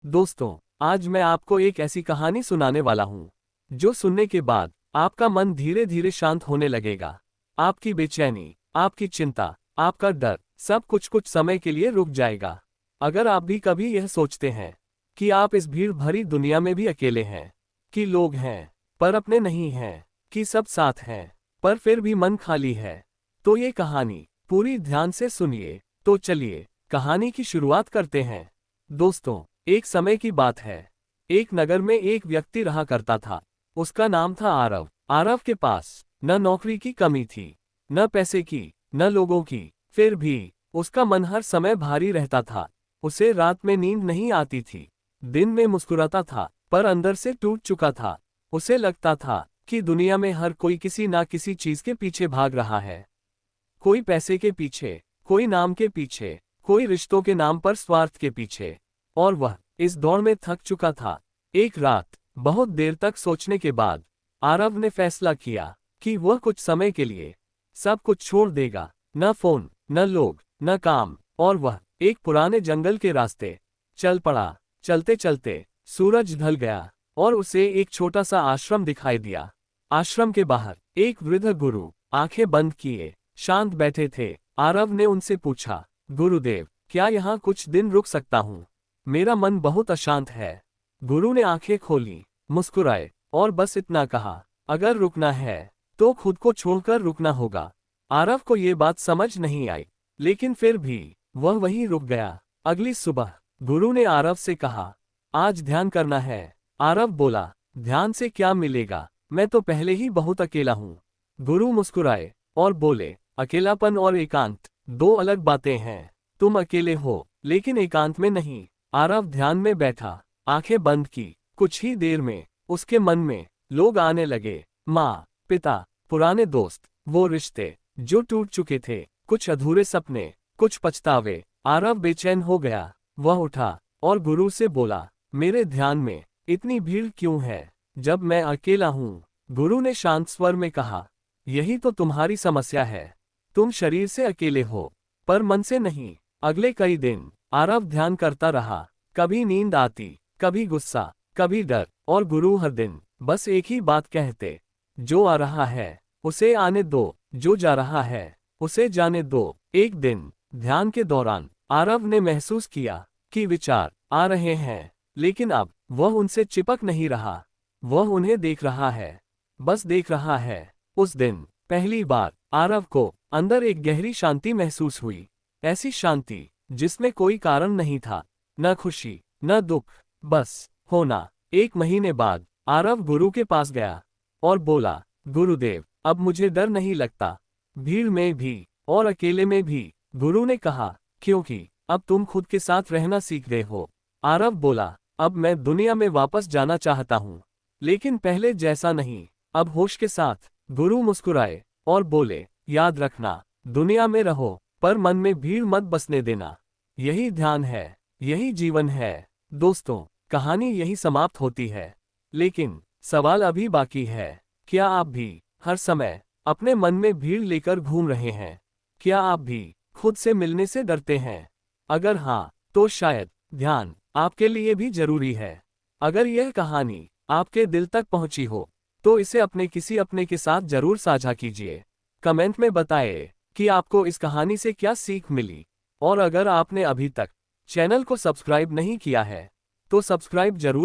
दोस्तों, आज मैं आपको एक ऐसी कहानी सुनाने वाला हूँ जो सुनने के बाद आपका मन धीरे धीरे शांत होने लगेगा। आपकी बेचैनी, आपकी चिंता, आपका डर, सब कुछ समय के लिए रुक जाएगा। अगर आप भी कभी यह सोचते हैं कि आप इस भीड़ भरी दुनिया में भी अकेले हैं, कि लोग हैं पर अपने नहीं हैं, कि सब साथ हैं पर फिर भी मन खाली है, तो ये कहानी पूरी ध्यान से सुनिए। तो चलिए कहानी की शुरुआत करते हैं। दोस्तों, एक समय की बात है। एक नगर में एक व्यक्ति रहा करता था। उसका नाम था आरव। आरव के पास न नौकरी की कमी थी, न पैसे की, न लोगों की। फिर भी उसका मन हर समय भारी रहता था। उसे रात में नींद नहीं आती थी। दिन में मुस्कुराता था पर अंदर से टूट चुका था। उसे लगता था कि दुनिया में हर कोई किसी ना किसी चीज के पीछे भाग रहा है। कोई पैसे के पीछे, कोई नाम के पीछे, कोई रिश्तों के नाम पर स्वार्थ के पीछे। और वह इस दौड़ में थक चुका था। एक रात बहुत देर तक सोचने के बाद आरव ने फैसला किया कि वह कुछ समय के लिए सब कुछ छोड़ देगा। न फोन, न लोग, न काम। और वह एक पुराने जंगल के रास्ते चल पड़ा। चलते चलते सूरज ढल गया और उसे एक छोटा सा आश्रम दिखाई दिया। आश्रम के बाहर एक वृद्ध गुरु आंखें बंद किए शांत बैठे थे। आरव ने उनसे पूछा, गुरुदेव, क्या यहाँ कुछ दिन रुक सकता हूँ? मेरा मन बहुत अशांत है। गुरु ने आंखें खोली, मुस्कुराए और बस इतना कहा, अगर रुकना है तो खुद को छोड़कर रुकना होगा। आरव को ये बात समझ नहीं आई, लेकिन फिर भी वह वहीं रुक गया। अगली सुबह गुरु ने आरव से कहा, आज ध्यान करना है। आरव बोला, ध्यान से क्या मिलेगा? मैं तो पहले ही बहुत अकेला हूँ। गुरु मुस्कुराए और बोले, अकेलापन और एकांत दो अलग बातें हैं। तुम अकेले हो लेकिन एकांत में नहीं। आरव ध्यान में बैठा, आंखें बंद की। कुछ ही देर में उसके मन में लोग आने लगे। माँ, पिता, पुराने दोस्त, वो रिश्ते जो टूट चुके थे, कुछ अधूरे सपने, कुछ पछतावे। आरव बेचैन हो गया। वह उठा और गुरु से बोला, मेरे ध्यान में इतनी भीड़ क्यों है जब मैं अकेला हूँ? गुरु ने शांत स्वर में कहा, यही तो तुम्हारी समस्या है। तुम शरीर से अकेले हो पर मन से नहीं। अगले कई दिन आरव ध्यान करता रहा। कभी नींद आती, कभी गुस्सा, कभी डर। और गुरु हर दिन बस एक ही बात कहते, जो आ रहा है उसे आने दो, जो जा रहा है उसे जाने दो। एक दिन ध्यान के दौरान आरव ने महसूस किया कि विचार आ रहे हैं, लेकिन अब वह उनसे चिपक नहीं रहा। वह उन्हें देख रहा है, बस देख रहा है। उस दिन पहली बार आरव को अंदर एक गहरी शांति महसूस हुई। ऐसी शांति जिसमें कोई कारण नहीं था, न खुशी, न दुख, बस होना। एक महीने बाद आरव गुरु के पास गया और बोला, गुरुदेव, अब मुझे डर नहीं लगता, भीड़ में भी और अकेले में भी। गुरु ने कहा, क्योंकि अब तुम खुद के साथ रहना सीख गए हो। आरव बोला, अब मैं दुनिया में वापस जाना चाहता हूँ, लेकिन पहले जैसा नहीं, अब होश के साथ। गुरु मुस्कुराए और बोले, याद रखना, दुनिया में रहो पर मन में भीड़ मत बसने देना। यही ध्यान है, यही जीवन है। दोस्तों, कहानी यही समाप्त होती है, लेकिन सवाल अभी बाकी है। क्या आप भी हर समय अपने मन में भीड़ लेकर घूम रहे हैं? क्या आप भी खुद से मिलने से डरते हैं? अगर हाँ, तो शायद ध्यान आपके लिए भी जरूरी है। अगर यह कहानी आपके दिल तक पहुंची हो तो इसे अपने किसी अपने के साथ जरूर साझा कीजिए। कमेंट में बताएं कि आपको इस कहानी से क्या सीख मिली। और अगर आपने अभी तक चैनल को सब्सक्राइब नहीं किया है तो सब्सक्राइब जरूर